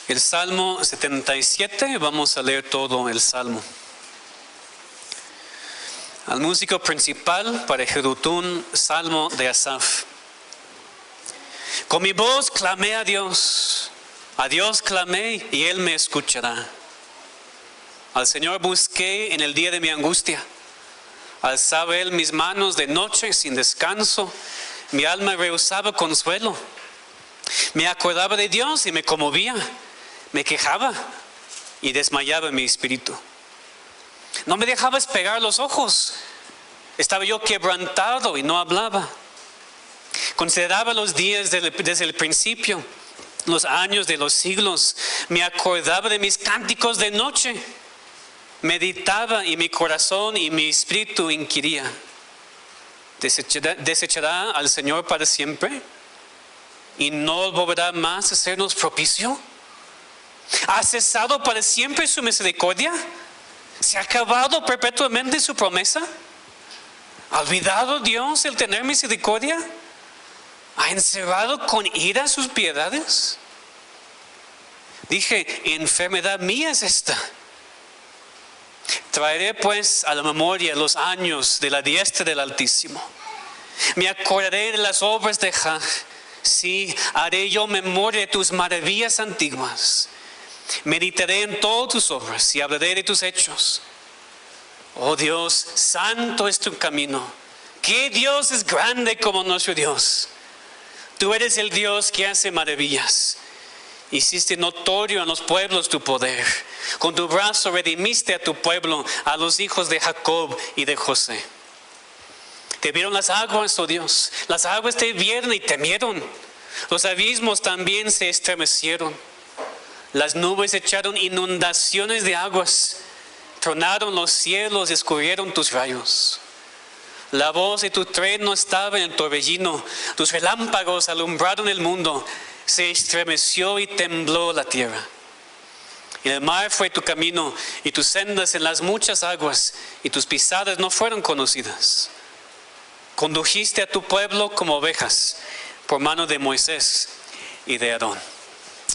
El Salmo 77, vamos a leer todo el Salmo. Al músico principal para Jedutún, Salmo de Asaf. Con mi voz clamé a Dios clamé y Él me escuchará. Al Señor busqué en el día de mi angustia. Alzaba Él mis manos de noche sin descanso, mi alma rehusaba consuelo. Me acordaba de Dios y me conmovía, me quejaba y desmayaba mi espíritu. No me dejaba despegar los ojos, estaba yo quebrantado y no hablaba. Consideraba los días desde el principio, los años de los siglos, me acordaba de mis cánticos de noche. Meditaba y mi corazón y mi espíritu inquiría. ¿Desechará al Señor para siempre? ¿Y no volverá más a hacernos propicio? ¿Ha cesado para siempre su misericordia? ¿Se ha acabado perpetuamente su promesa? ¿Ha olvidado Dios el tener misericordia? ¿Ha encerrado con ira sus piedades? Dije, enfermedad mía es esta. Traeré pues a la memoria los años de la diestra del Altísimo. Me acordaré de las obras de Jah. Sí, haré yo memoria de tus maravillas antiguas. Meditaré en todas tus obras y hablaré de tus hechos. Oh Dios, santo es tu camino. ¿Qué Dios es grande como nuestro Dios? Tú eres el Dios que hace maravillas. Hiciste notorio a los pueblos tu poder. Con tu brazo redimiste a tu pueblo, a los hijos de Jacob y de José. Te vieron las aguas, oh Dios. Las aguas te vieron y temieron. Los abismos también se estremecieron. Las nubes echaron inundaciones de aguas. Tronaron los cielos y escurrieron tus rayos. La voz de tu trueno estaba en el torbellino. Tus relámpagos alumbraron el mundo. Se estremeció y tembló la tierra. Y el mar fue tu camino y tus sendas en las muchas aguas, y tus pisadas no fueron conocidas. Condujiste a tu pueblo como ovejas por mano de Moisés y de Aarón.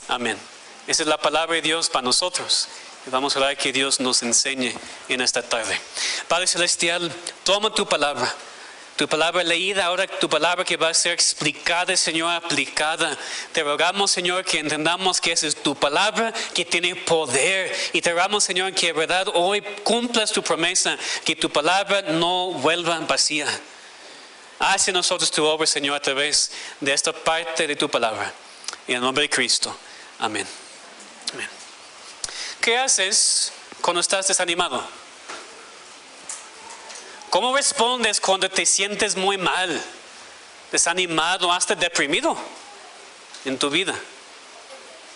Amén. Esa es la palabra de Dios para nosotros. Y vamos a orar que Dios nos enseñe en esta tarde. Padre Celestial, toma tu palabra leída, ahora tu palabra que va a ser explicada, Señor, aplicada. Te rogamos, Señor, que entendamos que esa es tu palabra, que tiene poder. Y te rogamos, Señor, que de verdad hoy cumplas tu promesa, que tu palabra no vuelva vacía. Haz en nosotros tu obra, Señor, a través de esta parte de tu palabra. En el nombre de Cristo. Amén. Amén. ¿Qué haces cuando estás desanimado? ¿Cómo respondes cuando te sientes muy mal, desanimado, hasta deprimido en tu vida?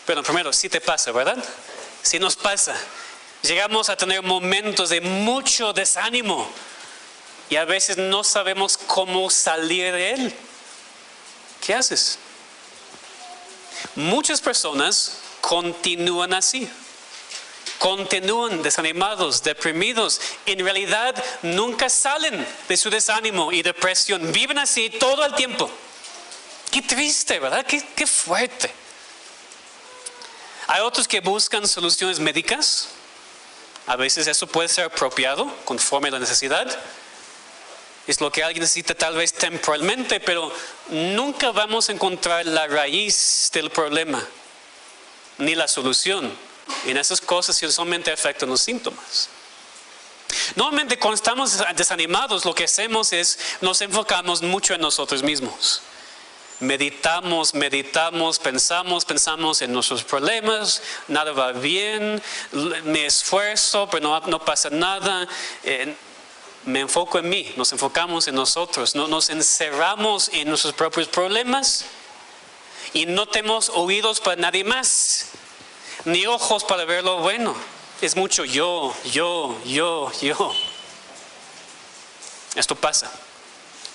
Pero primero, sí te pasa, ¿verdad? Sí nos pasa. Llegamos a tener momentos de mucho desánimo y a veces no sabemos cómo salir de él. ¿Qué haces? Muchas personas continúan así. Continúan desanimados, deprimidos. En realidad nunca salen de su desánimo y depresión. Viven así todo el tiempo. Qué triste, ¿verdad? Qué fuerte. Hay otros que buscan soluciones médicas. A veces eso puede ser apropiado conforme a la necesidad. Es lo que alguien necesita tal vez temporalmente, pero nunca vamos a encontrar la raíz del problema, ni la solución. En esas cosas que solamente afectan los síntomas. Normalmente cuando estamos desanimados, lo que hacemos es nos enfocamos mucho en nosotros mismos. Meditamos, pensamos en nuestros problemas, nada va bien, me esfuerzo, pero no pasa nada. Me enfoco en mí, nos enfocamos en nosotros, nos encerramos en nuestros propios problemas y no tenemos oídos para nadie más. Ni ojos para ver lo bueno. Es mucho yo. Esto pasa.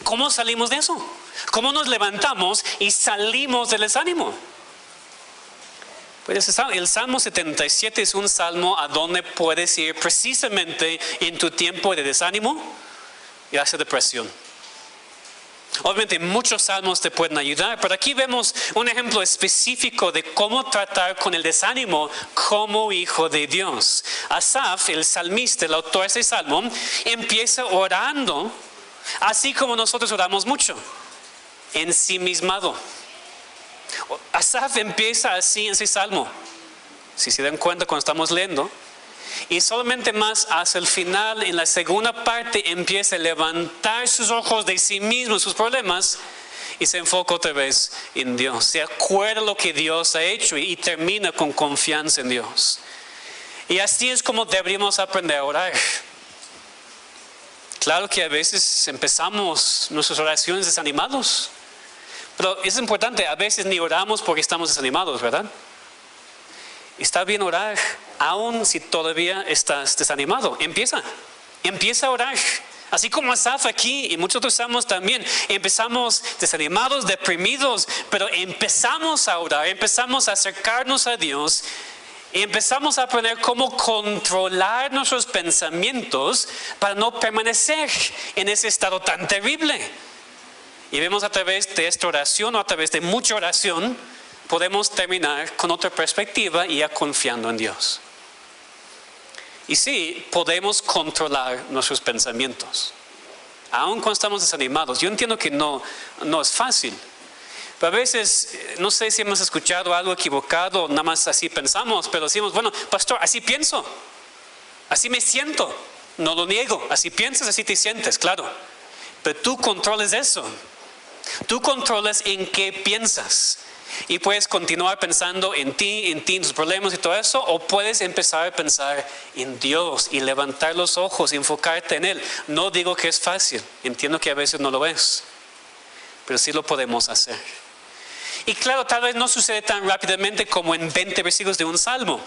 ¿Cómo salimos de eso? ¿Cómo nos levantamos y salimos del desánimo? Pues el Salmo 77 es un salmo a donde puedes ir precisamente en tu tiempo de desánimo y hacia depresión. Obviamente muchos salmos te pueden ayudar, pero aquí vemos un ejemplo específico de cómo tratar con el desánimo como hijo de Dios. Asaf, el salmista, el autor de este salmo, empieza orando, así como nosotros oramos mucho, ensimismado. Asaf empieza así en ese salmo, si se dan cuenta cuando estamos leyendo. Y solamente más hacia el final, en la segunda parte, empieza a levantar sus ojos de sí mismo, sus problemas, y se enfoca otra vez en Dios. Se acuerda lo que Dios ha hecho y termina con confianza en Dios. Y así es como deberíamos aprender a orar. Claro que a veces empezamos nuestras oraciones desanimados, pero es importante, a veces ni oramos porque estamos desanimados, ¿verdad? Está bien orar, aun si todavía estás desanimado. Empieza a orar. Así como Asaf aquí y muchos otros salmos también. Empezamos desanimados, deprimidos, pero empezamos a orar, empezamos a acercarnos a Dios. Y empezamos a aprender cómo controlar nuestros pensamientos para no permanecer en ese estado tan terrible. Y vemos a través de esta oración o a través de mucha oración, podemos terminar con otra perspectiva y ya confiando en Dios. Y sí, podemos controlar nuestros pensamientos, aun cuando estamos desanimados. Yo entiendo que no es fácil, pero a veces, no sé si hemos escuchado algo equivocado, nada más así pensamos, pero decimos, bueno, pastor, así pienso, así me siento, no lo niego, así piensas, así te sientes, claro. Pero tú controles eso, tú controlas en qué piensas. Y puedes continuar pensando en ti, en tus problemas y todo eso, o puedes empezar a pensar en Dios y levantar los ojos y enfocarte en Él. No digo que es fácil, entiendo que a veces no lo es, pero sí lo podemos hacer. Y claro, tal vez no sucede tan rápidamente como en 20 versículos de un salmo,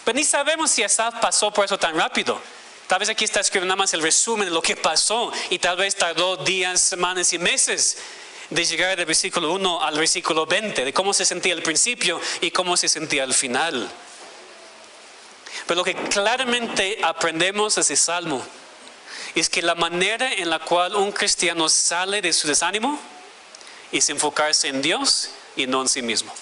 pero ni sabemos si Asaf pasó por eso tan rápido. Tal vez aquí está escribiendo nada más el resumen de lo que pasó y tal vez tardó días, semanas y meses de llegar del versículo 1 al versículo 20, de cómo se sentía al principio y cómo se sentía al final. Pero lo que claramente aprendemos de ese salmo es que la manera en la cual un cristiano sale de su desánimo es enfocarse en Dios y no en sí mismo.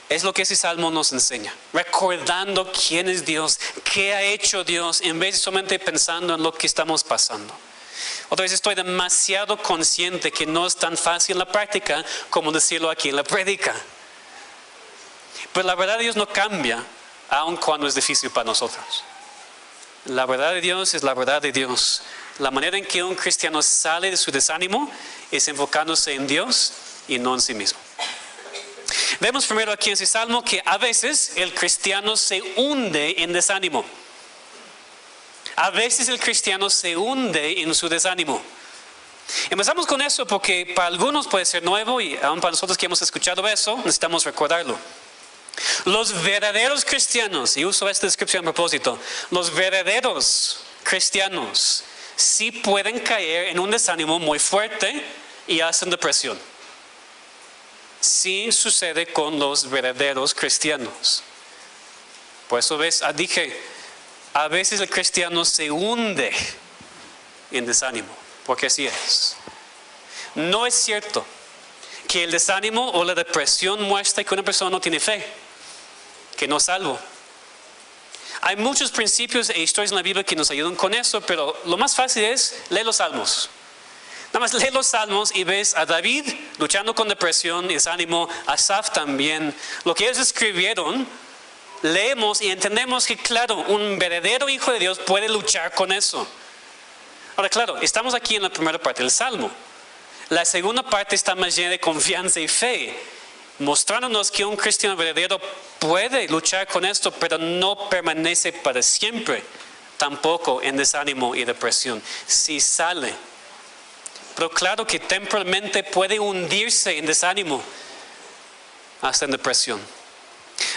Es lo que ese salmo nos enseña, recordando quién es Dios, qué ha hecho Dios, en vez de solamente pensando en lo que estamos pasando. Otra vez estoy demasiado consciente que no es tan fácil en la práctica como decirlo aquí en la prédica. Pero la verdad de Dios no cambia, aun cuando es difícil para nosotros. La verdad de Dios es la verdad de Dios. La manera en que un cristiano sale de su desánimo es enfocándose en Dios y no en sí mismo. Vemos primero aquí en ese salmo que a veces el cristiano se hunde en desánimo. A veces el cristiano se hunde en su desánimo. Empezamos con eso porque para algunos puede ser nuevo y aún para nosotros que hemos escuchado eso, necesitamos recordarlo. Los verdaderos cristianos, y uso esta descripción a propósito, los verdaderos cristianos sí pueden caer en un desánimo muy fuerte y hacen depresión. Sí sucede con los verdaderos cristianos. Por eso dije, a veces el cristiano se hunde en desánimo, porque así es. No es cierto que el desánimo o la depresión muestra que una persona no tiene fe, que no es salvo. Hay muchos principios e historias en la Biblia que nos ayudan con eso, pero lo más fácil es leer los salmos. Nada más lee los salmos y ves a David luchando con depresión y desánimo, a Asaf también. Lo que ellos escribieron, leemos y entendemos que claro, un verdadero hijo de Dios puede luchar con eso. Ahora claro, estamos aquí en la primera parte del salmo. La segunda parte está más llena de confianza y fe, mostrándonos que un cristiano verdadero puede luchar con esto, pero no permanece para siempre, tampoco en desánimo y depresión. Si sale, pero claro que temporalmente puede hundirse en desánimo hasta en depresión.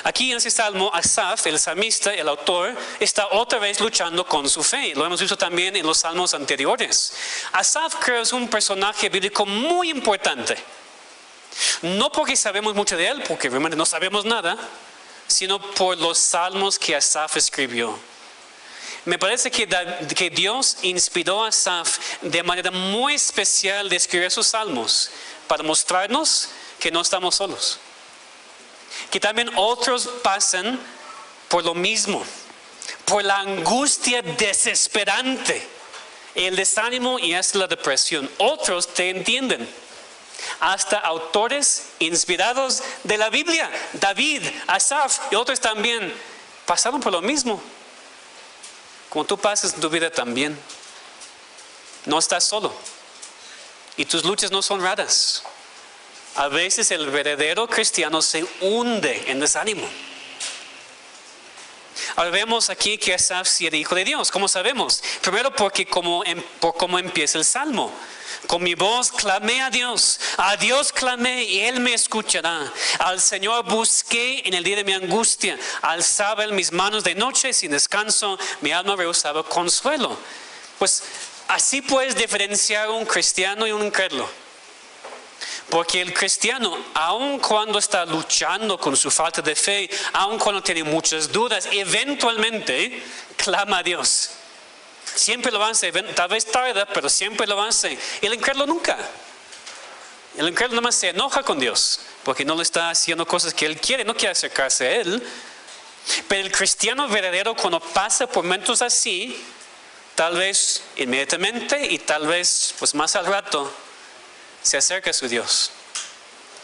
Aquí en este salmo, Asaf, el salmista, el autor, está otra vez luchando con su fe. Lo hemos visto también en los salmos anteriores. Asaf creo es un personaje bíblico muy importante. No porque sabemos mucho de él, porque realmente no sabemos nada, sino por los salmos que Asaf escribió. Me parece que Dios inspiró a Asaf de manera muy especial de escribir sus salmos para mostrarnos que no estamos solos. Que también otros pasan por lo mismo, por la angustia desesperante, el desánimo y hasta la depresión. Otros te entienden. Hasta autores inspirados de la Biblia, David, Asaf y otros también pasaron por lo mismo. Como tú pasas en tu vida también, no estás solo y tus luchas no son raras. A veces el verdadero cristiano se hunde en desánimo. Ahora vemos aquí que Asaf sí era hijo de Dios. ¿Cómo sabemos? Primero por cómo empieza el salmo. Con mi voz clamé a Dios clamé y Él me escuchará. Al Señor busqué en el día de mi angustia. Alzaba en mis manos de noche sin descanso, mi alma rehusaba consuelo. Pues así puedes diferenciar un cristiano y un incrédulo. Porque el cristiano, aun cuando está luchando con su falta de fe, aun cuando tiene muchas dudas, eventualmente clama a Dios. Siempre lo hace, tal vez tarda, pero siempre lo hace. Y el incrédulo nunca. El incrédulo nomás se enoja con Dios, porque no le está haciendo cosas que Él quiere, no quiere acercarse a Él. Pero el cristiano verdadero, cuando pasa por momentos así, tal vez inmediatamente y tal vez pues más al rato, se acerca a su Dios,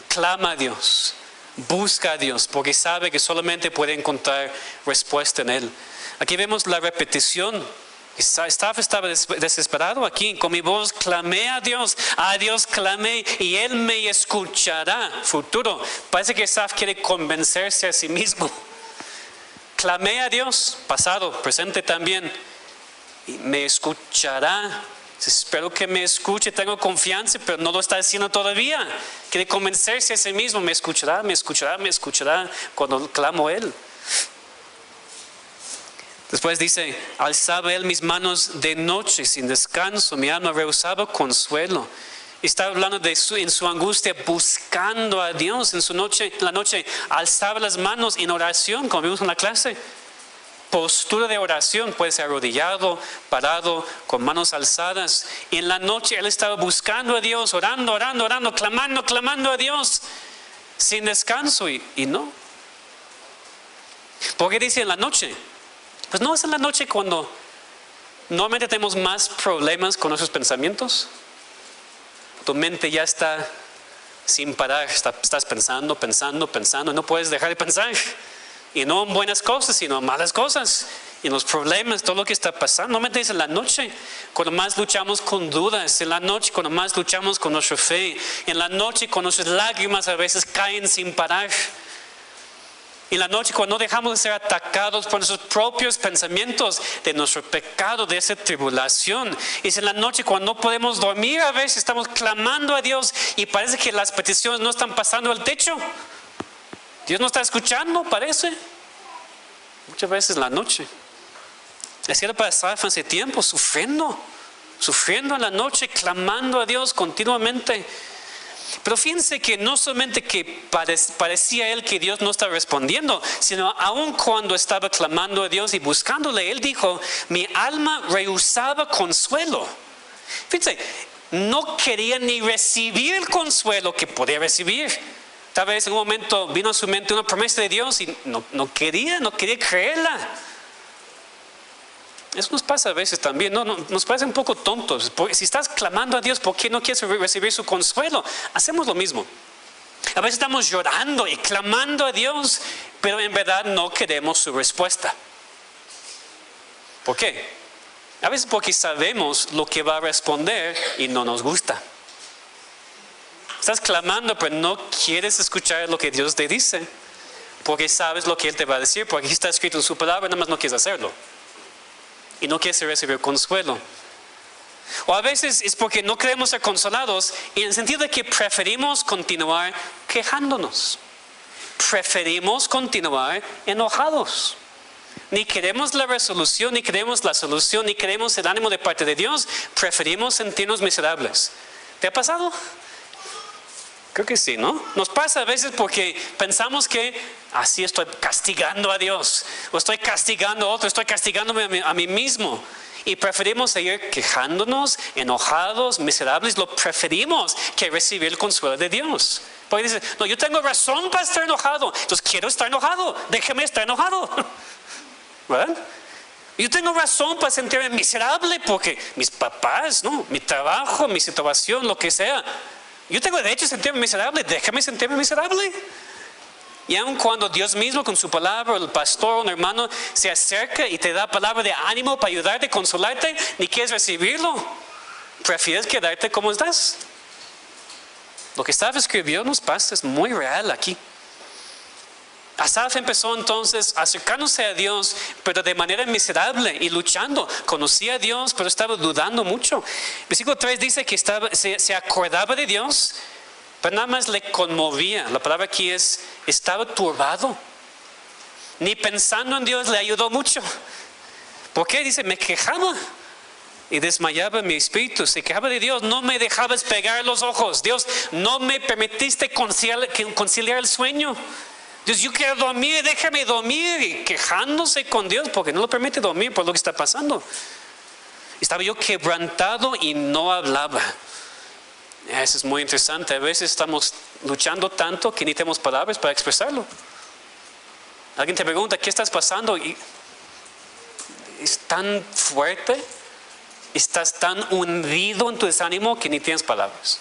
clama a Dios, busca a Dios, porque sabe que solamente puede encontrar respuesta en Él. Aquí vemos la repetición. Asaf estaba desesperado aquí. Con mi voz clamé a Dios clamé y Él me escuchará. Futuro. Parece que Asaf quiere convencerse a sí mismo. Clamé a Dios, pasado, presente también, y me escuchará. Espero que me escuche, tengo confianza, pero no lo está haciendo todavía. Quiere convencerse a sí mismo, me escuchará cuando clamo a Él. Después dice, alzaba Él mis manos de noche sin descanso, mi alma rehusaba consuelo. Y estaba hablando en su angustia, buscando a Dios en la noche, alzaba las manos en oración, como vimos en la clase. Postura de oración, puede ser arrodillado, parado, con manos alzadas. Y en la noche Él estaba buscando a Dios, orando, clamando a Dios, sin descanso y no. ¿Por qué dice en la noche? Pues no es en la noche cuando normalmente tenemos más problemas con nuestros pensamientos. Tu mente ya está sin parar, estás pensando, y no puedes dejar de pensar. Y no en buenas cosas, sino en malas cosas. Y en los problemas, todo lo que está pasando. Normalmente es en la noche cuando más luchamos con dudas. En la noche cuando más luchamos con nuestra fe. En la noche cuando nuestras lágrimas a veces caen sin parar. En la noche cuando no dejamos de ser atacados por nuestros propios pensamientos de nuestro pecado, de esa tribulación. Es en la noche cuando no podemos dormir, a veces estamos clamando a Dios y parece que las peticiones no están pasando al techo. Dios no está escuchando, parece. Muchas veces en la noche. Así era para Asaf hace tiempo, sufriendo en la noche, clamando a Dios continuamente. Pero fíjense que no solamente que parecía él que Dios no estaba respondiendo, sino aun cuando estaba clamando a Dios y buscándole, él dijo, mi alma rehusaba consuelo. Fíjense, no quería ni recibir el consuelo que podía recibir. Tal vez en un momento vino a su mente una promesa de Dios y no quería creerla. Eso nos pasa a veces también, nos parece un poco tontos. Porque si estás clamando a Dios, ¿por qué no quieres recibir su consuelo? Hacemos lo mismo. A veces estamos llorando y clamando a Dios, pero en verdad no queremos su respuesta. ¿Por qué? A veces porque sabemos lo que va a responder y no nos gusta. Estás clamando, pero no quieres escuchar lo que Dios te dice, porque sabes lo que Él te va a decir, porque aquí está escrito en su palabra, nada más no quieres hacerlo. Y no quieres recibir consuelo. O a veces es porque no queremos ser consolados, en el sentido de que preferimos continuar quejándonos. Preferimos continuar enojados. Ni queremos la resolución, ni queremos la solución, ni queremos el ánimo de parte de Dios. Preferimos sentirnos miserables. ¿Te ha pasado? Creo que sí, ¿no? Nos pasa a veces porque pensamos que así estoy castigando a Dios, o estoy castigando a otro, estoy castigándome a mí mismo. Y preferimos seguir quejándonos, enojados, miserables. Lo preferimos que recibir el consuelo de Dios. Porque dice, no, yo tengo razón para estar enojado, entonces quiero estar enojado, déjeme estar enojado. ¿Verdad? Yo tengo razón para sentirme miserable porque mis papás, ¿no? Mi trabajo, mi situación, lo que sea. Yo tengo derecho a sentirme miserable, déjame sentirme miserable. Y aun cuando Dios mismo con su palabra, el pastor, un hermano, se acerca y te da palabra de ánimo para ayudarte, consolarte, ni quieres recibirlo. Prefieres quedarte como estás. Lo que Asaf escribió nos pasa, es muy real aquí. Asaf empezó entonces acercándose a Dios, pero de manera miserable y luchando. Conocía a Dios, pero estaba dudando mucho. Versículo 3 dice que se acordaba de Dios, pero nada más le conmovía. La palabra aquí es, estaba turbado. Ni pensando en Dios le ayudó mucho. ¿Por qué? Dice, me quejaba y desmayaba mi espíritu. Se quejaba de Dios, no me dejabas pegar los ojos. Dios, no me permitiste conciliar el sueño. Dios, yo quiero dormir, déjame dormir. Y quejándose con Dios porque no lo permite dormir por lo que está pasando. Estaba yo quebrantado y no hablaba. Eso es muy interesante. A veces estamos luchando tanto que ni tenemos palabras para expresarlo. Alguien te pregunta, ¿qué estás pasando? Y es tan fuerte, estás tan hundido en tu desánimo que ni tienes palabras.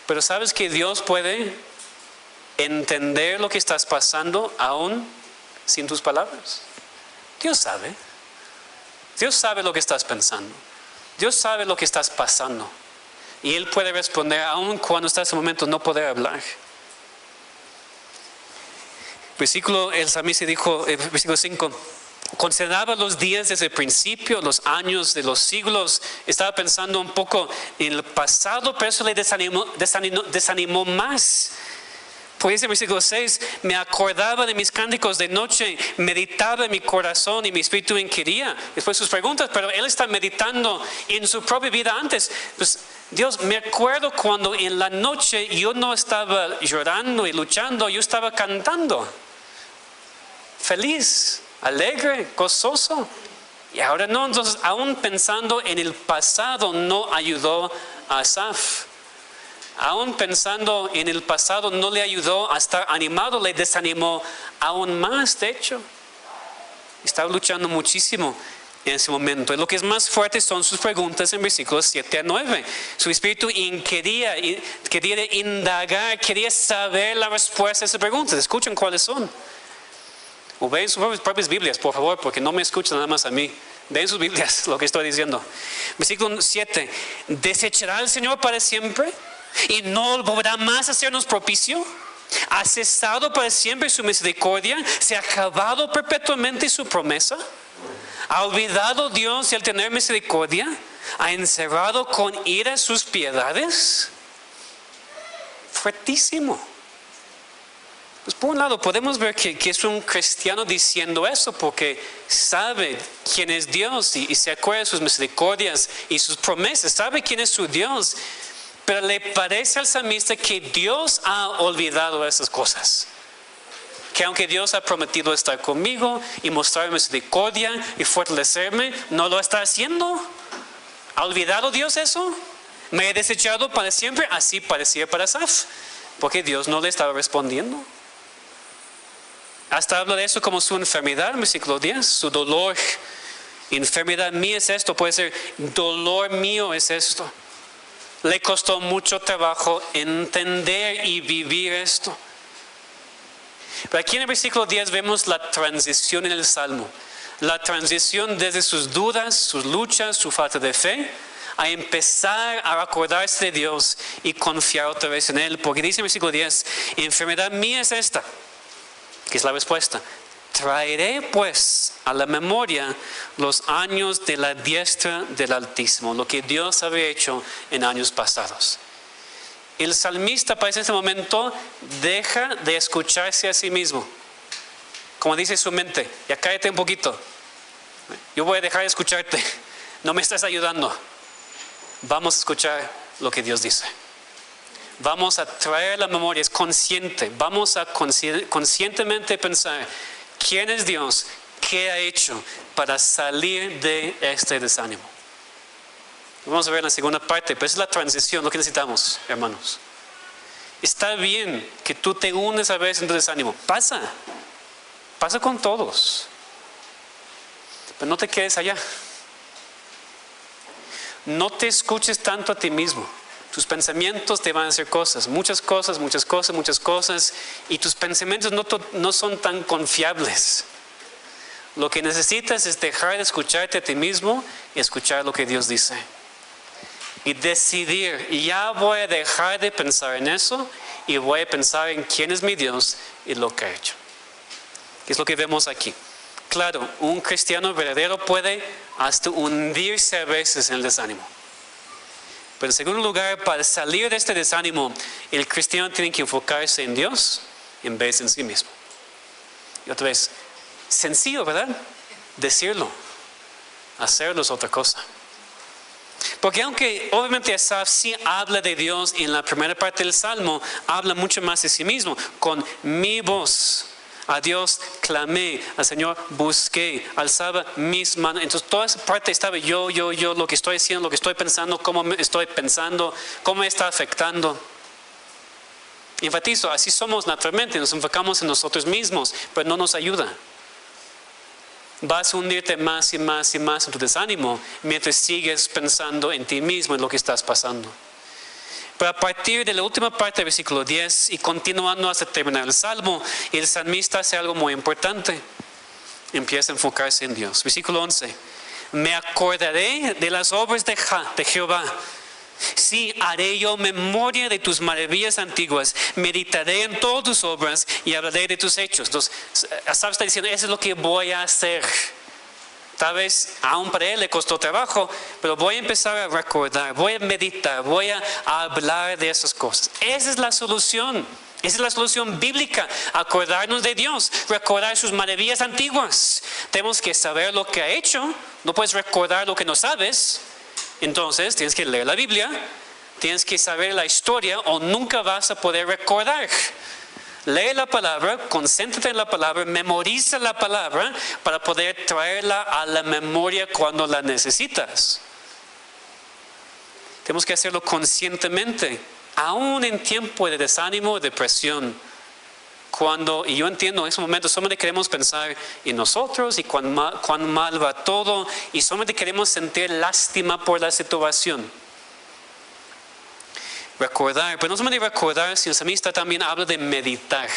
Pero sabes que Dios puede entender lo que estás pasando aún sin tus palabras. Dios sabe. Dios sabe lo que estás pensando. Dios sabe lo que estás pasando. Y Él puede responder aún cuando estás en un momento no poder hablar. El salmista dijo, versículo 5, consideraba los días desde el principio, los años de los siglos. Estaba pensando un poco en el pasado, pero eso le desanimó más. Por eso en versículo 6, me acordaba de mis cánticos de noche, meditaba en mi corazón y mi espíritu inquiría. Después sus preguntas, pero él está meditando en su propia vida antes. Pues Dios, me acuerdo cuando en la noche yo no estaba llorando y luchando, yo estaba cantando. Feliz, alegre, gozoso. Y ahora no, entonces aún pensando en el pasado no ayudó a Asaf. Aún pensando en el pasado no le ayudó a estar animado, le desanimó aún más. De hecho, estaba luchando muchísimo en ese momento. Y lo que es más fuerte son sus preguntas en versículos 7 a 9. Su espíritu quería indagar, quería saber la respuesta a esas preguntas. Escuchen cuáles son. O ven sus propias Biblias, por favor, porque no me escuchan nada más a mí. Ven sus Biblias lo que estoy diciendo. Versículo 7. ¿Desechará el Señor para siempre? ¿Y no volverá más a hacernos propicio? ¿Ha cesado para siempre su misericordia? ¿Se ha acabado perpetuamente su promesa? ¿Ha olvidado Dios el tener misericordia? ¿Ha encerrado con ira sus piedades? Fuertísimo. Pues por un lado podemos ver que es un cristiano diciendo eso porque sabe quién es Dios y se acuerda de sus misericordias y sus promesas. Sabe quién es su Dios. Pero le parece al salmista que Dios ha olvidado esas cosas. Que aunque Dios ha prometido estar conmigo y mostrarme misericordia y fortalecerme, no lo está haciendo. ¿Ha olvidado Dios eso? ¿Me he desechado para siempre? Así parecía para Asaf, porque Dios no le estaba respondiendo. Hasta habla de eso como su enfermedad, versículo 10, su dolor. Enfermedad mía es esto, puede ser dolor mío es esto. Le costó mucho trabajo entender y vivir esto. Pero aquí en el versículo 10 vemos la transición en el Salmo. La transición desde sus dudas, sus luchas, su falta de fe, a empezar a acordarse de Dios y confiar otra vez en Él. Porque dice en el versículo 10, enfermedad mía es esta, que es la respuesta. Traeré pues a la memoria los años de la diestra del Altísimo, lo que Dios había hecho en años pasados. El salmista parece en este momento deja de escucharse a sí mismo. Como dice su mente, ya cállate un poquito. Yo voy a dejar de escucharte. No me estás ayudando. Vamos a escuchar lo que Dios dice. vamos a traer la memoria, es consciente, vamos a conscientemente pensar quién es Dios, qué ha hecho para salir de este desánimo. Vamos a ver en la segunda parte, pero esa es la transición, lo que necesitamos, hermanos. Está bien que tú te unes a veces en tu desánimo, pasa con todos, pero no te quedes allá. No te escuches tanto a ti mismo. Tus pensamientos te van a hacer muchas cosas, y tus pensamientos no son tan confiables. Lo que necesitas es dejar de escucharte a ti mismo y escuchar lo que Dios dice. Y decidir, ya voy a dejar de pensar en eso y voy a pensar en quién es mi Dios y lo que ha hecho. ¿Qué es lo que vemos aquí? Claro, un cristiano verdadero puede hasta hundirse a veces en el desánimo. Pero en segundo lugar, para salir de este desánimo, el cristiano tiene que enfocarse en Dios en vez de en sí mismo. Y otra vez, sencillo, ¿verdad? Decirlo. Hacerlo es otra cosa. Porque aunque obviamente Asaf sí habla de Dios en la primera parte del Salmo, habla mucho más de sí mismo. Con mi voz a Dios clamé, al Señor busqué, alzaba mis manos. Entonces toda esa parte estaba yo, lo que estoy haciendo, lo que estoy pensando, cómo me estoy pensando, cómo me está afectando. Enfatizo, así somos naturalmente, nos enfocamos en nosotros mismos, pero no nos ayuda. Vas a hundirte más y más en tu desánimo mientras sigues pensando en ti mismo, en lo que estás pasando. Pero a partir de la última parte del versículo 10 y continuando hasta terminar el Salmo, el salmista hace algo muy importante. Empieza a enfocarse en Dios. Versículo 11. Me acordaré de las obras de Jehová. Sí, haré yo memoria de tus maravillas antiguas. Meditaré en todas tus obras y hablaré de tus hechos. Entonces, Asaf está diciendo, eso es lo que voy a hacer. Tal vez aún para él le costó trabajo, pero voy a empezar a recordar, voy a meditar, voy a hablar de esas cosas. Esa es la solución. Esa es la solución bíblica, acordarnos de Dios, recordar sus maravillas antiguas. Tenemos que saber lo que ha hecho, no puedes recordar lo que no sabes. Entonces tienes que leer la Biblia, tienes que saber la historia o nunca vas a poder recordar. Lee la palabra, concéntrate en la palabra, memoriza la palabra para poder traerla a la memoria cuando la necesitas. Tenemos que hacerlo conscientemente, aún en tiempo de desánimo, depresión. Y yo entiendo en esos momentos solamente queremos pensar en nosotros y cuán mal va todo y solamente queremos sentir lástima por la situación. Recordar, pero no solamente recordar, sino el salmista también habla de meditar.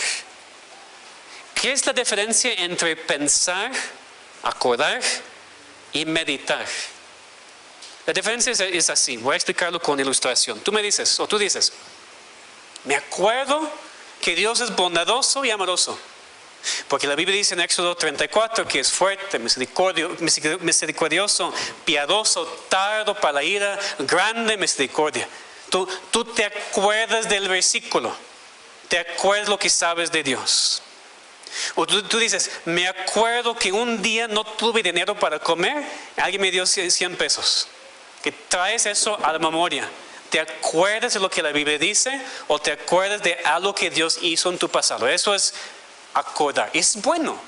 ¿Qué es la diferencia entre pensar, acordar y meditar? La diferencia es así, voy a explicarlo con ilustración. Tú me dices, o tú dices, me acuerdo que Dios es bondadoso y amoroso. Porque la Biblia dice en Éxodo 34 que es fuerte, misericordioso, piadoso, tardo para la ira, grande misericordia. Tú te acuerdas del versículo, te acuerdas lo que sabes de Dios. O tú dices, me acuerdo que un día no tuve dinero para comer, alguien me dio 100 pesos. Que traes eso a la memoria. ¿Te acuerdas de lo que la Biblia dice o te acuerdas de algo que Dios hizo en tu pasado? Eso es acordar. Es bueno.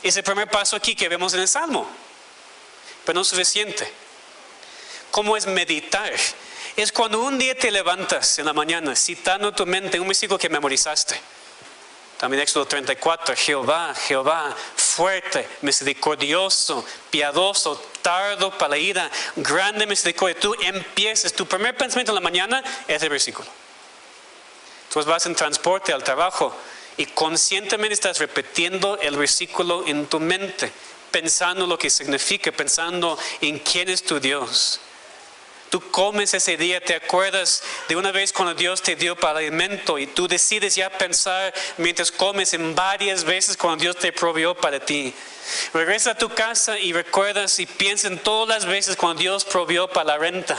Es el primer paso aquí que vemos en el Salmo. Pero no es suficiente. ¿Cómo es meditar? Es cuando un día te levantas en la mañana citando en tu mente un versículo que memorizaste. También Éxodo 34, Jehová, fuerte, misericordioso, piadoso, tardo para la ira, grande misericordia. Tú empiezas, tu primer pensamiento en la mañana es el versículo. Tú vas en transporte al trabajo y conscientemente estás repitiendo el versículo en tu mente, pensando lo que significa, pensando en quién es tu Dios. Tú comes ese día, te acuerdas de una vez cuando Dios te dio para alimento y tú decides ya pensar mientras comes en varias veces cuando Dios te proveyó para ti. Regresas a tu casa y recuerdas y piensas en todas las veces cuando Dios proveyó para la renta.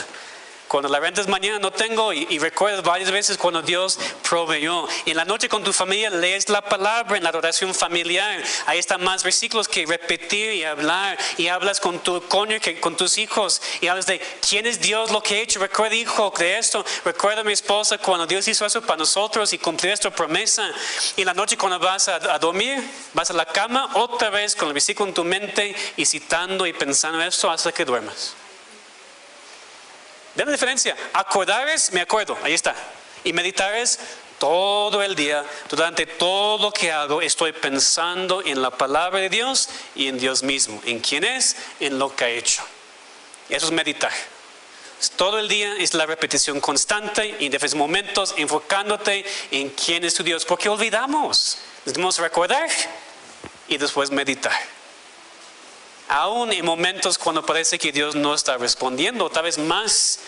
Cuando la renta es mañana no tengo y recuerdas varias veces cuando Dios proveyó. En la noche con tu familia lees la palabra en la oración familiar. Ahí están más versículos que repetir y hablar. Y hablas con tu cónyuge, con tus hijos. Y hablas de quién es Dios, lo que he hecho. Recuerda, hijo, de esto. Recuerda, mi esposa, cuando Dios hizo eso para nosotros y cumplió esta promesa. Y en la noche cuando vas a dormir, vas a la cama otra vez con el versículo en tu mente y citando y pensando esto hasta que duermas. ¿Ven la diferencia? Acordar es, me acuerdo, ahí está. Y meditar es todo el día, durante todo lo que hago, estoy pensando en la palabra de Dios y en Dios mismo. En quién es, en lo que ha hecho. Eso es meditar. Todo el día es la repetición constante y en diferentes momentos enfocándote en quién es tu Dios. Porque olvidamos. Debemos recordar y después meditar. Aún en momentos cuando parece que Dios no está respondiendo, tal vez más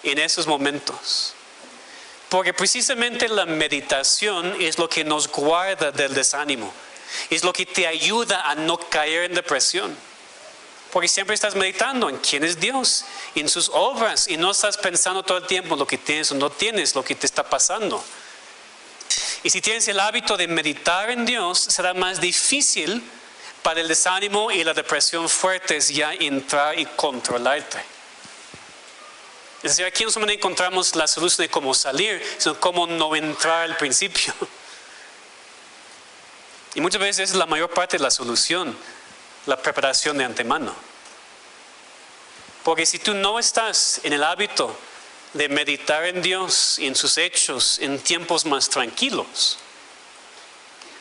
en esos momentos. Porque precisamente la meditación es lo que nos guarda del desánimo. Es lo que te ayuda a no caer en depresión. Porque siempre estás meditando en quién es Dios, en sus obras. Y no estás pensando todo el tiempo en lo que tienes o no tienes, lo que te está pasando. Y si tienes el hábito de meditar en Dios, será más difícil para el desánimo y la depresión fuertes ya entrar y controlarte. Es decir, aquí no solamente encontramos la solución de cómo salir, sino cómo no entrar al principio. Y muchas veces es la mayor parte de la solución, la preparación de antemano. Porque si tú no estás en el hábito de meditar en Dios y en sus hechos en tiempos más tranquilos,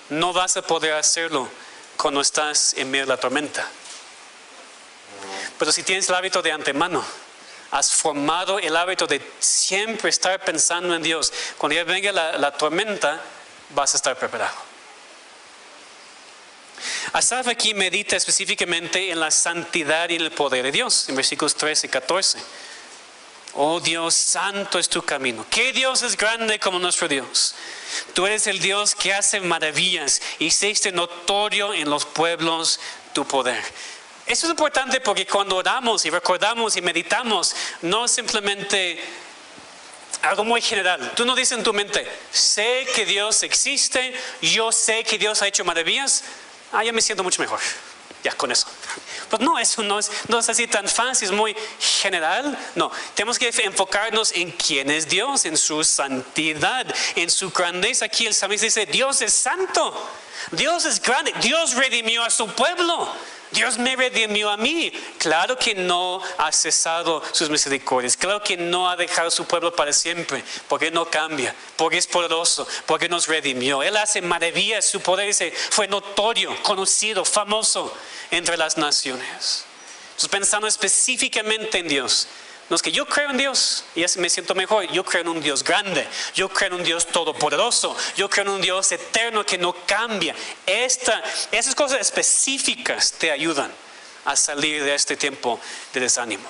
no vas a poder hacerlo cuando estás en medio de la tormenta. Pero si tienes el hábito de antemano, has formado el hábito de siempre estar pensando en Dios, cuando ya venga la tormenta, vas a estar preparado. Asaf aquí medita específicamente en la santidad y en el poder de Dios, en versículos 13 y 14. Oh Dios, santo es tu camino. ¿Qué Dios es grande como nuestro Dios? Tú eres el Dios que hace maravillas y hiciste notorio en los pueblos tu poder. Eso es importante porque cuando oramos y recordamos y meditamos, no es simplemente algo muy general. Tú no dices en tu mente, sé que Dios existe, yo sé que Dios ha hecho maravillas, ya me siento mucho mejor. Ya con eso. Pues no, eso no es así tan fácil, es muy general. No, tenemos que enfocarnos en quién es Dios, en su santidad, en su grandeza. Aquí el salmista dice, Dios es santo, Dios es grande, Dios redimió a su pueblo, Dios me redimió a mí. Claro que no ha cesado sus misericordias, claro que no ha dejado a su pueblo para siempre, porque no cambia, porque es poderoso, porque nos redimió. Él hace maravillas, su poder dice, fue notorio, conocido, famoso entre las naciones. Entonces, pensando específicamente en Dios, no es que yo creo en Dios y me siento mejor. Yo creo en un Dios grande, yo creo en un Dios todopoderoso, yo creo en un Dios eterno que no cambia. Esas cosas específicas te ayudan a salir de este tiempo de desánimo.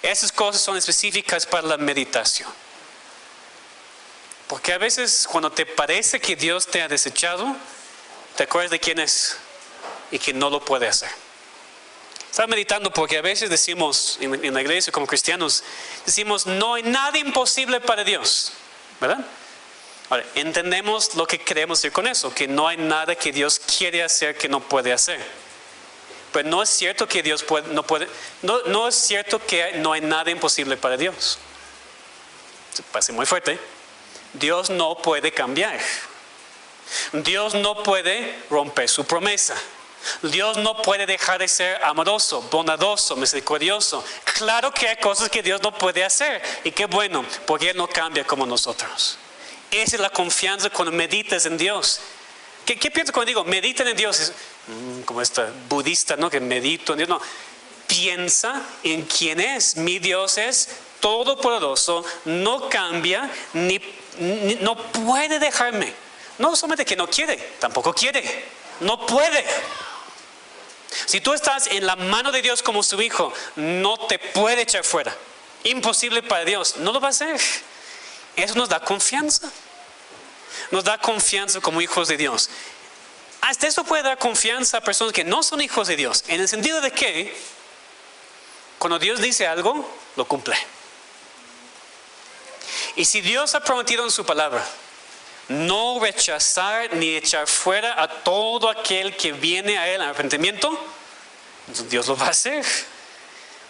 Esas cosas son específicas para la meditación. Porque a veces cuando te parece que Dios te ha desechado, te acuerdas de quién es y que no lo puede hacer. Estaba meditando porque a veces decimos en la iglesia como cristianos, decimos no hay nada imposible para Dios, ¿verdad? Ahora, entendemos lo que queremos decir con eso, que no hay nada que Dios quiere hacer que no puede hacer. Pero no es cierto que Dios no es cierto que no hay nada imposible para Dios. Se parece muy fuerte. Dios no puede cambiar. Dios no puede romper su promesa. Dios no puede dejar de ser amoroso, bondadoso, misericordioso. Claro que hay cosas que Dios no puede hacer. Y qué bueno, porque Él no cambia como nosotros. Esa es la confianza cuando meditas en Dios. ¿Qué pienso cuando digo meditan en Dios? Es como esta budista, ¿no? Que medito en Dios. No, piensa en quién es. Mi Dios es todopoderoso, no cambia, no puede dejarme. No solamente que no quiere, tampoco quiere. No puede. Si tú estás en la mano de Dios como su hijo, no te puede echar fuera. Imposible para Dios, no lo va a hacer. Eso nos da confianza. Nos da confianza como hijos de Dios. Hasta eso puede dar confianza a personas que no son hijos de Dios. En el sentido de que cuando Dios dice algo, lo cumple. Y si Dios ha prometido en su palabra no rechazar ni echar fuera a todo aquel que viene a Él en arrepentimiento, entonces Dios lo va a hacer.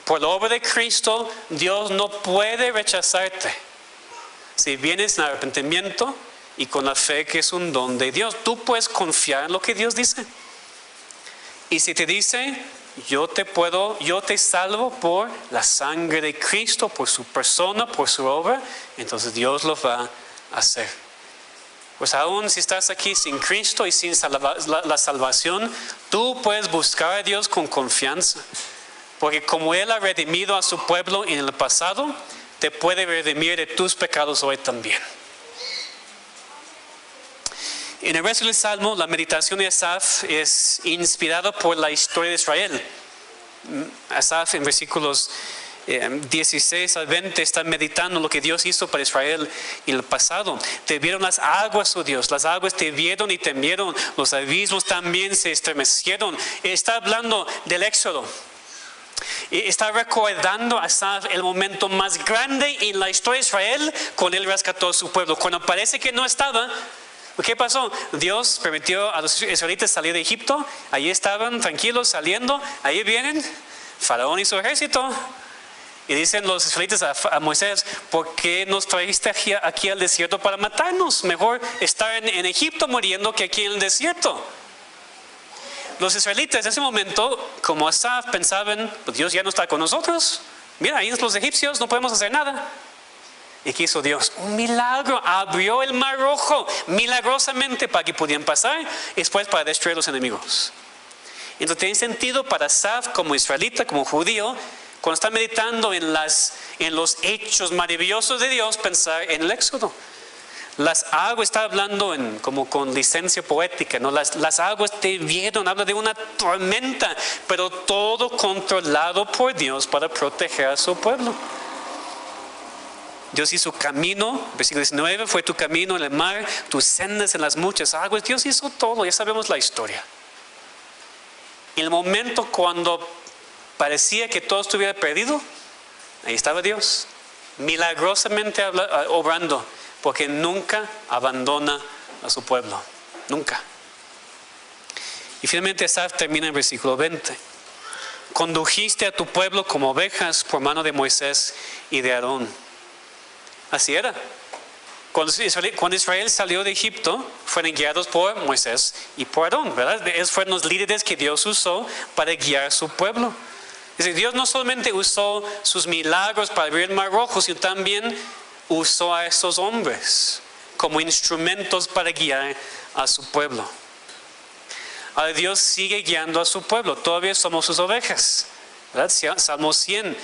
Por la obra de Cristo, Dios no puede rechazarte. Si vienes en arrepentimiento y con la fe que es un don de Dios, tú puedes confiar en lo que Dios dice. Y si te dice, yo te salvo por la sangre de Cristo, por su persona, por su obra, entonces Dios lo va a hacer. Pues aún si estás aquí sin Cristo y sin la salvación, tú puedes buscar a Dios con confianza. Porque como Él ha redimido a su pueblo en el pasado, te puede redimir de tus pecados hoy también. En el resto del Salmo, la meditación de Asaf es inspirada por la historia de Israel. Asaf en versículos 16 al 20 está meditando lo que Dios hizo para Israel en el pasado. Te vieron las aguas, oh Dios, las aguas te vieron y temieron, los abismos también se estremecieron. Está hablando del Éxodo. Está recordando a Asaf el momento más grande en la historia de Israel cuando él rescató a su pueblo. Cuando parece que no estaba, ¿qué pasó? Dios permitió a los israelitas salir de Egipto. Allí estaban tranquilos saliendo. Ahí vienen Faraón y su ejército. Y dicen los israelitas a Moisés, ¿por qué nos trajiste aquí al desierto para matarnos? Mejor estar en Egipto muriendo que aquí en el desierto. Los israelitas en ese momento, como Asaf, pensaban, pues Dios ya no está con nosotros. Mira, ahí los egipcios, no podemos hacer nada. ¿Y qué hizo Dios? Un milagro, abrió el mar rojo milagrosamente para que pudieran pasar y después para destruir a los enemigos. Entonces tiene sentido para Asaf como israelita, como judío, cuando está meditando en los hechos maravillosos de Dios, pensar en el Éxodo. Las aguas, está hablando como con licencia poética, ¿no? Las aguas te vieron, habla de una tormenta, pero todo controlado por Dios para proteger a su pueblo. Dios hizo camino, versículo 19, fue tu camino en el mar, tus sendas en las muchas aguas. Dios hizo todo, ya sabemos la historia. En el momento cuando parecía que todo estuviera perdido, ahí estaba Dios, milagrosamente obrando. Porque nunca abandona a su pueblo. Nunca. Y finalmente Asaf termina en versículo 20. Condujiste a tu pueblo como ovejas por mano de Moisés y de Aarón. Así era. Cuando Israel salió de Egipto, fueron guiados por Moisés y por Aarón, ¿verdad? Ellos fueron los líderes que Dios usó para guiar a su pueblo. Es decir, Dios no solamente usó sus milagros para abrir el mar rojo, sino también usó a esos hombres como instrumentos para guiar a su pueblo. Ahora Dios sigue guiando a su pueblo. Todavía somos sus ovejas, ¿verdad? Salmo 100.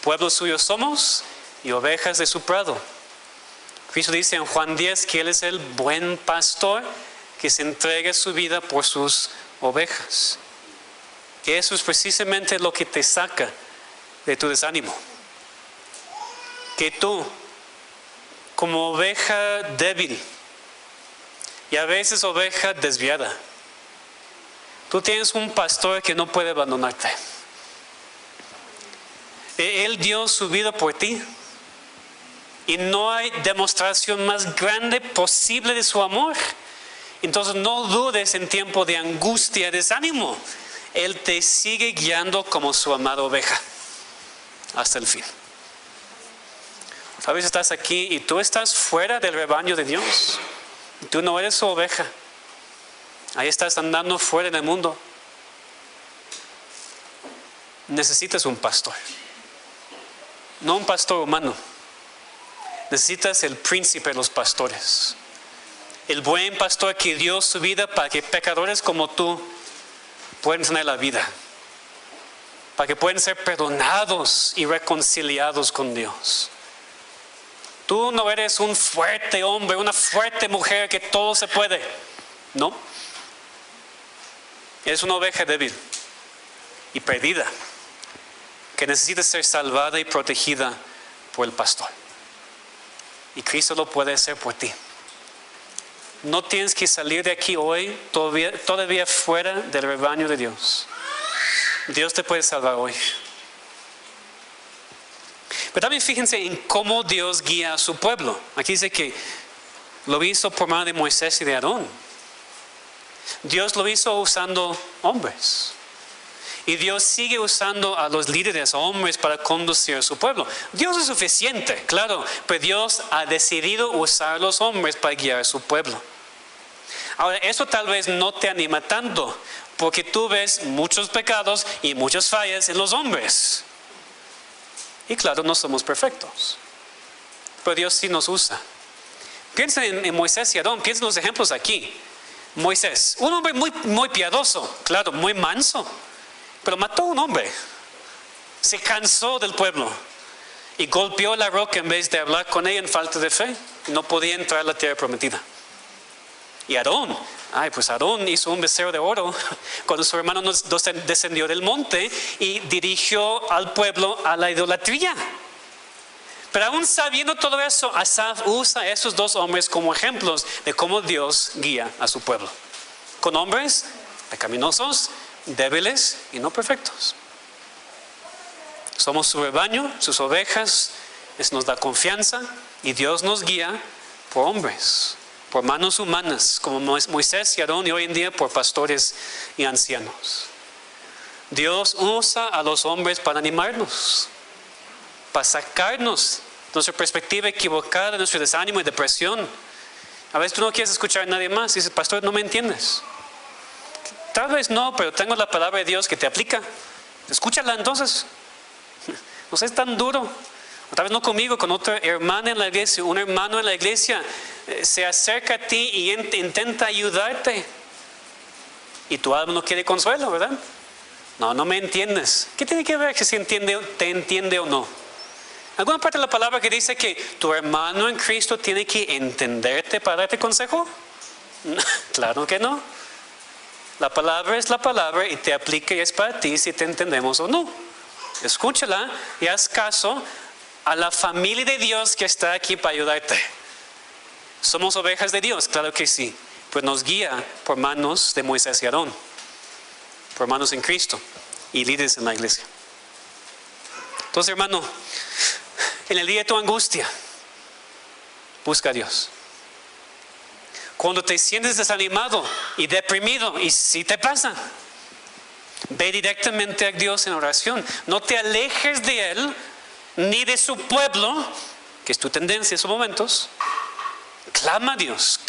Pueblo suyo somos y ovejas de su prado. Cristo dice en Juan 10 que Él es el buen pastor que se entrega su vida por sus ovejas. Que eso es precisamente lo que te saca de tu desánimo. Que tú, como oveja débil y a veces oveja desviada, tú tienes un pastor que no puede abandonarte. Él dio su vida por ti y no hay demostración más grande posible de su amor. Entonces no dudes en tiempo de angustia, desánimo. Él te sigue guiando como su amada oveja hasta el fin. A veces estás aquí y tú estás fuera del rebaño de Dios. Tú no eres su oveja. Ahí estás andando fuera del mundo. Necesitas un pastor. No un pastor humano. Necesitas el príncipe de los pastores. El buen pastor que dio su vida para que pecadores como tú puedan tener la vida. Para que puedan ser perdonados y reconciliados con Dios. Tú no eres un fuerte hombre, una fuerte mujer que todo se puede. No. Eres una oveja débil y perdida que necesita ser salvada y protegida por el pastor. Y Cristo lo puede hacer por ti. No tienes que salir de aquí hoy todavía fuera del rebaño de Dios. Dios te puede salvar hoy. Pero también fíjense en cómo Dios guía a su pueblo. Aquí dice que lo hizo por mano de Moisés y de Aarón. Dios lo hizo usando hombres. Y Dios sigue usando a los líderes, hombres, para conducir a su pueblo. Dios es suficiente, claro, pero Dios ha decidido usar a los hombres para guiar a su pueblo. Ahora, eso tal vez no te anima tanto, porque tú ves muchos pecados y muchas fallas en los hombres. Y claro, no somos perfectos, pero Dios sí nos usa. Piensa en Moisés y Aarón, piensa en los ejemplos aquí. Moisés, un hombre muy piadoso, claro, muy manso, pero mató a un hombre. Se cansó del pueblo y golpeó la roca en vez de hablar con ella en falta de fe. No podía entrar a la tierra prometida. Y Aarón, Aarón hizo un becerro de oro cuando su hermano descendió del monte y dirigió al pueblo a la idolatría. Pero aún sabiendo todo eso, Asaf usa a esos dos hombres como ejemplos de cómo Dios guía a su pueblo. Con hombres pecaminosos, débiles y no perfectos. Somos su rebaño, sus ovejas, eso nos da confianza y Dios nos guía por hombres, por manos humanas, como Moisés y Aarón, y hoy en día por pastores y ancianos. Dios usa a los hombres para animarnos, para sacarnos de nuestra perspectiva equivocada, de nuestro desánimo y depresión. A veces tú no quieres escuchar a nadie más y dices, pastor, no me entiendes. Tal vez no, pero tengo la palabra de Dios que te aplica. Escúchala entonces. No seas tan duro. O tal vez no conmigo, con otra hermana en la iglesia, un hermano en la iglesia se acerca a ti y intenta ayudarte. Y tu alma no quiere consuelo, ¿verdad? No me entiendes. ¿Qué tiene que ver que si te entiende o no? ¿Alguna parte de la palabra que dice que tu hermano en Cristo tiene que entenderte para darte consejo? Claro que no. La palabra es la palabra y te aplica y es para ti si te entendemos o no. Escúchala y haz caso a la familia de Dios que está aquí para ayudarte. ¿Somos ovejas de Dios? Claro que sí. Pues nos guía por manos de Moisés y Aarón, por manos en Cristo y líderes en la iglesia. Entonces, hermano, en el día de tu angustia, busca a Dios. Cuando te sientes desanimado y deprimido, y si te pasa, ve directamente a Dios en oración. No te alejes de Él, ni de su pueblo, que es tu tendencia en esos momentos. Clama a Dios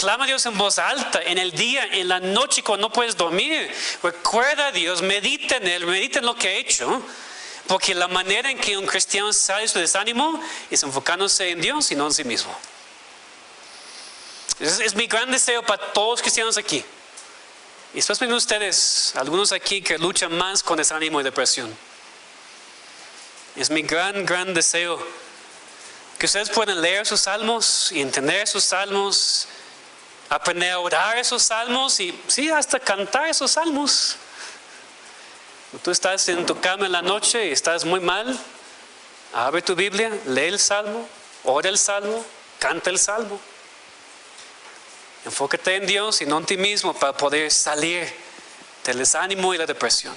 en voz alta, en el día, en la noche, cuando no puedes dormir. Recuerda a Dios, medita en Él, medita en lo que ha hecho. Porque la manera en que un cristiano sale de su desánimo es enfocándose en Dios y no en sí mismo. Es mi gran deseo para todos los cristianos aquí. Y especialmente ustedes, algunos aquí que luchan más con desánimo y depresión. Es mi gran deseo que ustedes puedan leer sus salmos y entender sus salmos, aprender a orar esos salmos y sí, hasta cantar esos salmos. Tú estás en tu cama en la noche y estás muy mal, abre tu Biblia, lee el salmo, ora el salmo, canta el salmo. Enfócate en Dios y no en ti mismo para poder salir del desánimo y la depresión.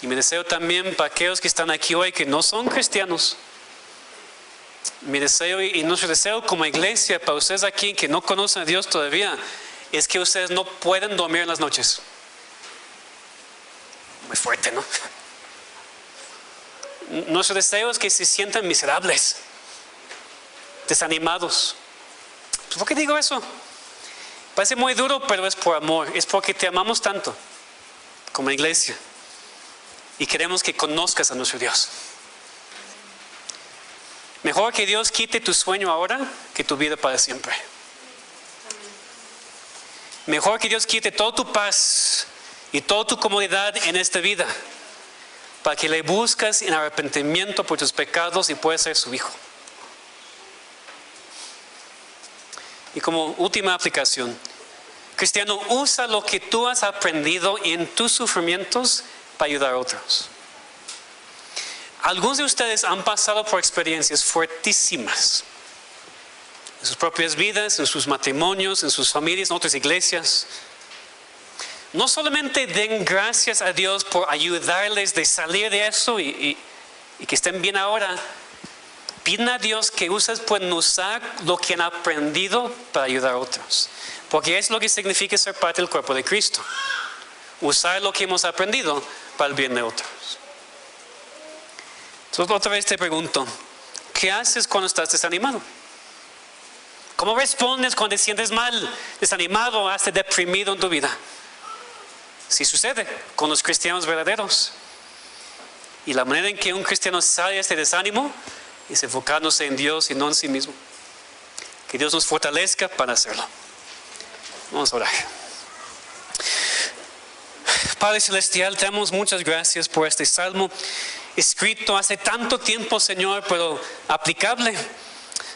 Y mi deseo también para aquellos que están aquí hoy que no son cristianos, mi deseo y nuestro deseo como iglesia para ustedes aquí que no conocen a Dios todavía es que ustedes no pueden dormir en las noches. Muy fuerte, ¿no? Nuestro deseo es que se sientan miserables, desanimados. ¿Por qué digo eso? Parece muy duro, pero es por amor. Es porque te amamos tanto como iglesia y queremos que conozcas a nuestro Dios. Mejor que Dios quite tu sueño ahora que tu vida para siempre. Mejor que Dios quite toda tu paz y toda tu comodidad en esta vida para que le buscas en arrepentimiento por tus pecados y puedas ser su hijo. Y como última aplicación, cristiano, usa lo que tú has aprendido en tus sufrimientos para ayudar a otros. Algunos de ustedes han pasado por experiencias fuertísimas en sus propias vidas, en sus matrimonios, en sus familias, en otras iglesias. No solamente den gracias a Dios por ayudarles de salir de eso y y que estén bien ahora, piden a Dios que puedan usar lo que han aprendido para ayudar a otros. Porque es lo que significa ser parte del cuerpo de Cristo. Usar lo que hemos aprendido para el bien de otros. Entonces otra vez te pregunto, ¿qué haces cuando estás desanimado? ¿Cómo respondes cuando te sientes mal, desanimado, hasta deprimido en tu vida? Sí sucede con los cristianos verdaderos. Y la manera en que un cristiano sale de este desánimo es enfocándose en Dios y no en sí mismo. Que Dios nos fortalezca para hacerlo. Vamos a orar. Padre Celestial, te damos muchas gracias por este salmo escrito hace tanto tiempo, Señor, pero aplicable.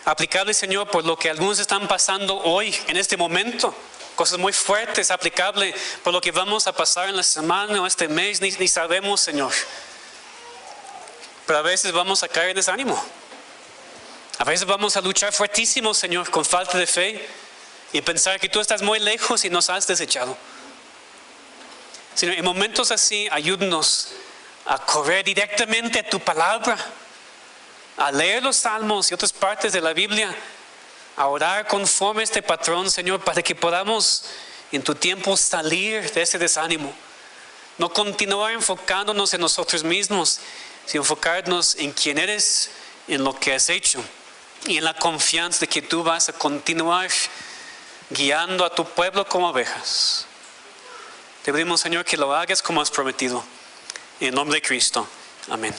Aplicable, Señor, por lo que algunos están pasando hoy, en este momento. Cosas muy fuertes, aplicable por lo que vamos a pasar en la semana o este mes, ni sabemos, Señor. Pero a veces vamos a caer en desánimo. A veces vamos a luchar fuertísimo, Señor, con falta de fe y pensar que tú estás muy lejos y nos has desechado. Señor, en momentos así, ayúdanos a correr directamente a tu palabra, a leer los salmos y otras partes de la Biblia, a orar conforme a este patrón, Señor, para que podamos en tu tiempo salir de ese desánimo. No continuar enfocándonos en nosotros mismos, sino enfocarnos en quién eres, en lo que has hecho y en la confianza de que tú vas a continuar guiando a tu pueblo como ovejas. Te pedimos, Señor, que lo hagas como has prometido. En el nombre de Cristo. Amén.